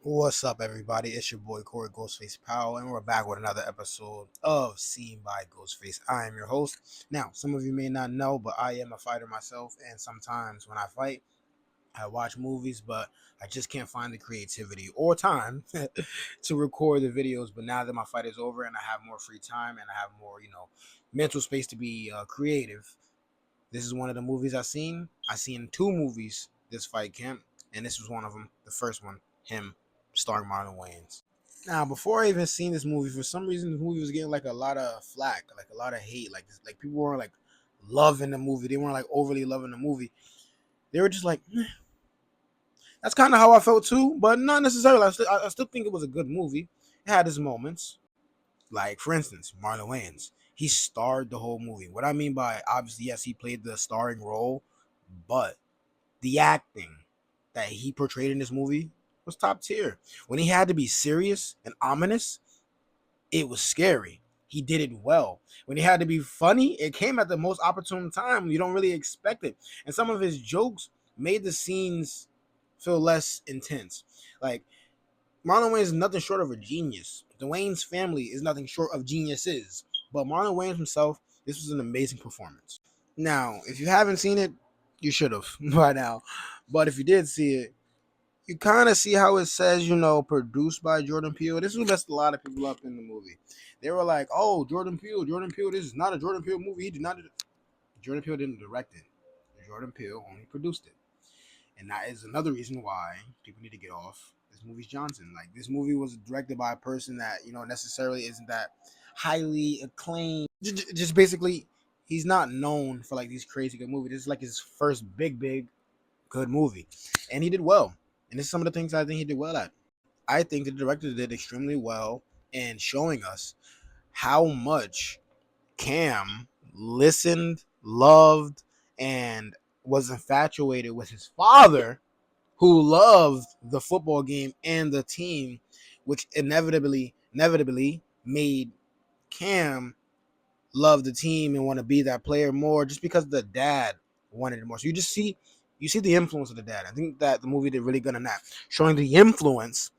What's up, everybody? It's your boy Corey Ghostface Powell, and we're back with another episode of Seen by Ghostface. I am your host. Now, some of you may not know, but I am a fighter myself, and sometimes when I fight, I watch movies, but I just can't find the creativity or time to record the videos. But now that my fight is over and I have more free time and I have more, mental space to be creative, this is one of the movies I've seen. I seen two movies this fight camp, and this was one of them. The first one, him, starring Marlon Wayans. Now, before I even seen this movie, for some reason, the movie was getting like a lot of flack, like a lot of hate. Like people weren't like loving the movie. They weren't like overly loving the movie. They were just like, "Meh." That's kind of how I felt too, but not necessarily. I still think it was a good movie. It had its moments. Like, for instance, Marlon Wayans. He starred the whole movie. What I mean by, obviously, yes, he played the starring role, but the acting that he portrayed in this movie was top tier. When he had to be serious and ominous, it was scary. He did it well. When he had to be funny, it came at the most opportune time. You don't really expect it. And some of his jokes made the scenes feel less intense. Like, Marlon Wayans is nothing short of a genius. The Wayans family is nothing short of geniuses. But Marlon Wayans himself, this was an amazing performance. Now, if you haven't seen it, you should have by now. But if you did see it, you kind of see how it says, produced by Jordan Peele. This will mess a lot of people up in the movie. They were like, "Oh, Jordan Peele, this is not a Jordan Peele movie. He did not. Jordan Peele didn't direct it. Jordan Peele only produced it." And that is another reason why people need to get off this movie's Johnson. Like, this movie was directed by a person that necessarily isn't that highly acclaimed. Just basically, he's not known for like these crazy good movies. This is like his first big good movie, and he did well. And this is some of the things I think he did well at. I think the director did extremely well in showing us how much Cam listened, loved, and was infatuated with his father, who loved the football game and the team, which inevitably made Cam love the team and want to be that player more, just because the dad wanted it more. So you see the influence of the dad. I think that the movie did really good on that, showing the influence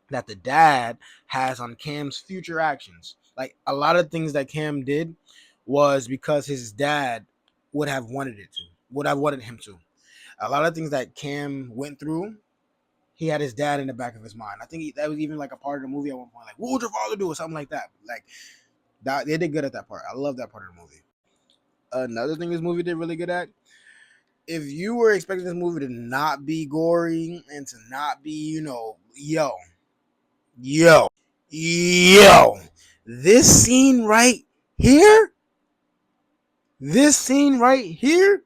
that the dad has on Cam's future actions. Like, a lot of things that Cam did was because his dad would have wanted it to, would have wanted him to. A lot of things that Cam went through, he had his dad in the back of his mind. I think that was even like a part of the movie at one point. Like, what would your father do, or something like that? Like, that they did good at that part. I love that part of the movie. Another thing this movie did really good at, if you were expecting this movie to not be gory and to not be, yo, yo, this scene right here, this scene right here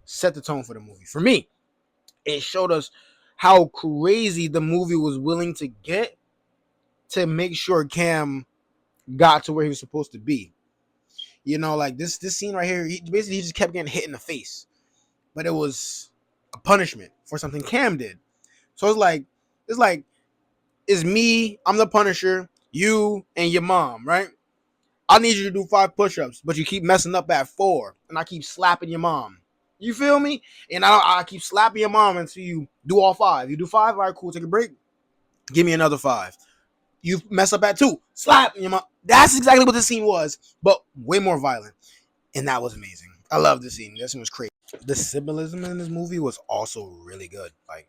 set the tone for the movie. For me, it showed us how crazy the movie was willing to get to make sure Cam got to where he was supposed to be. Like this scene right here, he just kept getting hit in the face, but it was a punishment for something Cam did. So it's like it's me, I'm the Punisher, you and your mom, right? I need you to do 5 push-ups, but you keep messing up at 4, and I keep slapping your mom. You feel me? And I keep slapping your mom until you do all 5. You do 5, all right, cool. Take a break. Give me another 5. You mess up at 2, slap your mom. That's exactly what this scene was, but way more violent, and that was amazing. I love this scene. This one was crazy. The symbolism in this movie was also really good. Like,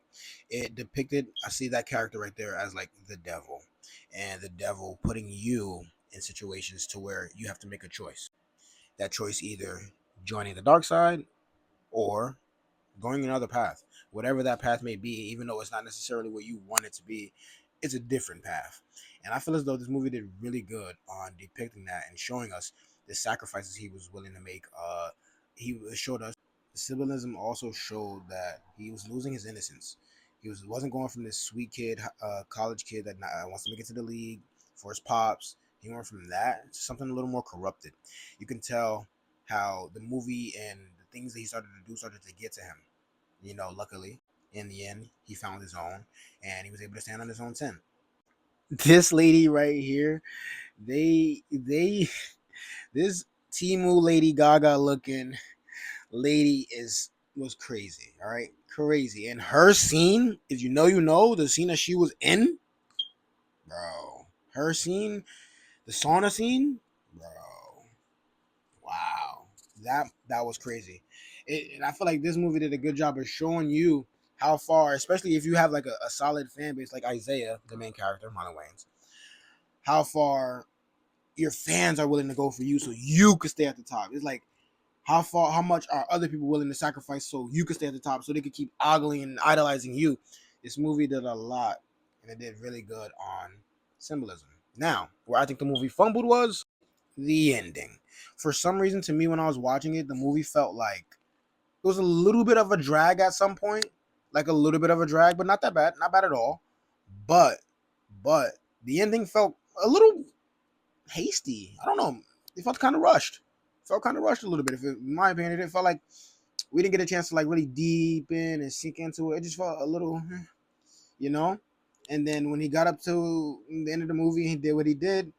it depicted, I see that character right there as like the devil, and the devil putting you in situations to where you have to make a choice. That choice, either joining the dark side or going another path. Whatever that path may be, even though it's not necessarily what you want it to be, it's a different path. And I feel as though this movie did really good on depicting that and showing us the sacrifices he was willing to make. He showed us the symbolism. Also showed that he was losing his innocence. He wasn't going from this sweet kid, college kid that wants to make it to the league for his pops. He went from that to something a little more corrupted. You can tell how the movie and the things that he started to do started to get to him. Luckily, in the end, he found his own, and he was able to stand on his own 10. This lady right here, they this Timu Lady Gaga looking lady was crazy. All right, crazy. And her scene, if you know, you know, the scene that she was in, bro. Her scene, the sauna scene, bro. Wow, that was crazy. And I feel like this movie did a good job of showing you how far, especially if you have like a solid fan base like Isaiah, the main character, Marlon Wayans, how far your fans are willing to go for you so you could stay at the top. It's like how much are other people willing to sacrifice so you could stay at the top, so they could keep ogling and idolizing you. This movie did a lot, and it did really good on symbolism. Now, where I think the movie fumbled was the ending. For some reason, to me, when I was watching it, the movie felt like it was a little bit of a drag at some point, like a little bit of a drag, but not that bad, not bad at all. But, but the ending felt a little hasty. I don't know. It felt kind of rushed. It felt kind of rushed a little bit. In my opinion, it felt like we didn't get a chance to like really deep in and sink into it. It just felt a little, you know. And then when he got up to the end of the movie, he did what he did.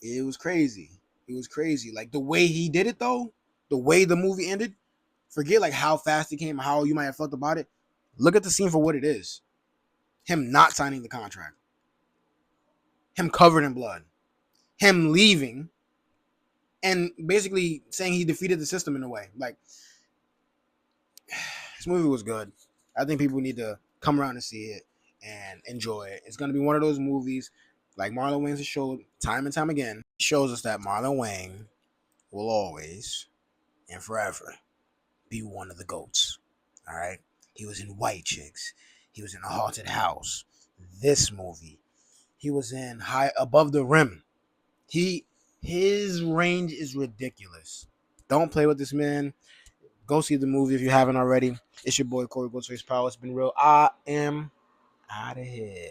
It was crazy. It was crazy. Like the way he did it though, the way the movie ended. Forget like how fast it came, how you might have felt about it. Look at the scene for what it is. Him not signing the contract. Him covered in blood. Him leaving and basically saying he defeated the system in a way. Like this movie was good. I think people need to come around and see it and enjoy it. It's gonna be one of those movies like Marlon Wayans has showed time and time again. It shows us that Marlon Wayans will always and forever be one of the GOATs. All right. He was in White Chicks. He was in A Haunted House. This movie. He was in High Above the Rim. His range is ridiculous. Don't play with this man. Go see the movie if you haven't already. It's your boy Corey Ghostface Powell. It's been real. I am out of here.